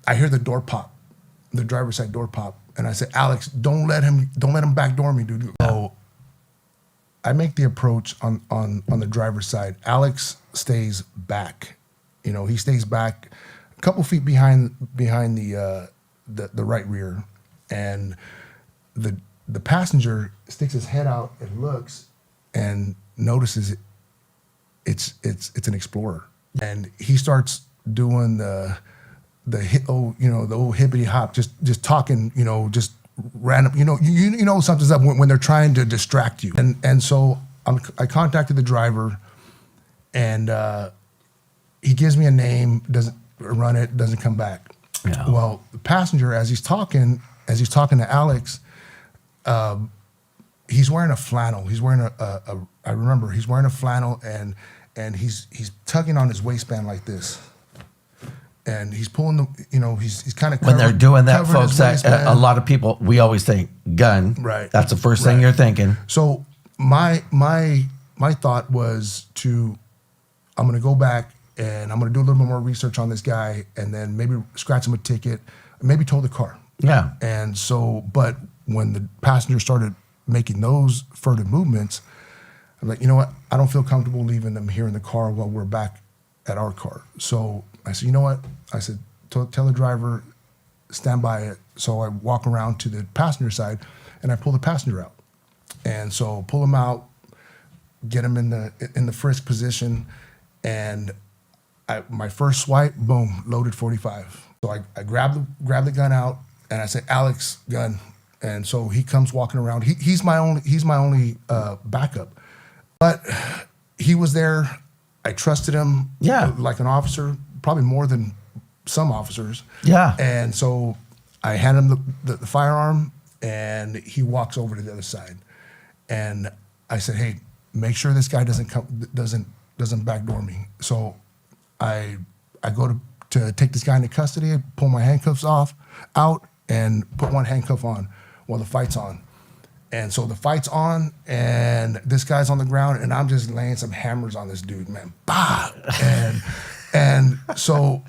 I hear the door pop, the driver's side door pop, and I say, Alex, don't let him backdoor me, dude. So I make the approach on the driver's side. Alex stays back. He stays back a couple feet behind the right rear, and the passenger sticks his head out and looks and notices it's an Explorer, and he starts doing the old hippity hop, just talking, just random, something's up when they're trying to distract you, and so I contacted the driver, and he gives me a name, doesn't run it, doesn't come back. Yeah. Well, the passenger, as he's talking to Alex, he's wearing a flannel. He's wearing I remember he's wearing a flannel, and he's tugging on his waistband like this. And he's pulling he's kind of when they're doing that, folks. A lot of people, we always think gun. Right. That's the first thing you're thinking. So my thought was I'm going to go back and I'm going to do a little bit more research on this guy, and then maybe scratch him a ticket, maybe tow the car. Yeah. And so, but when the passenger started making those furtive movements, I'm like, you know what? I don't feel comfortable leaving them here in the car while we're back at our car. So I said, you know what? I said, tell the driver, stand by it. So I walk around to the passenger side, and I pull the passenger out. And so pull him out, get him in the frisk position, and my first swipe, boom, loaded 45. So I grab the gun out, and I say, Alex, gun. And so he comes walking around. He's my only backup. But he was there. I trusted him, like an officer, probably more than some officers. Yeah. And so I hand him the firearm, and he walks over to the other side. And I said, hey, make sure this guy doesn't backdoor me. So I go to take this guy into custody, pull my handcuffs out, and put one handcuff on while the fight's on. And so the fight's on, and this guy's on the ground, and I'm just laying some hammers on this dude, man. Bah! And so,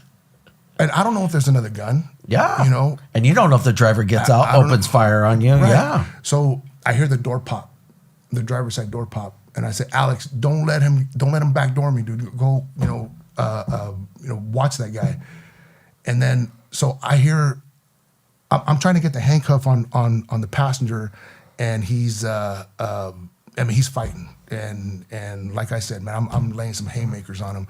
and I don't know if there's another gun. Yeah. And you don't know if the driver gets out, opens fire on you. Right. Yeah. So I hear the door pop, the driver's side door pop, and I say, Alex, don't let him backdoor me, dude. Go, watch that guy. And then, so I hear, I'm trying to get the handcuff on the passenger, and he's he's fighting, and like I said, man, I'm laying some haymakers on him,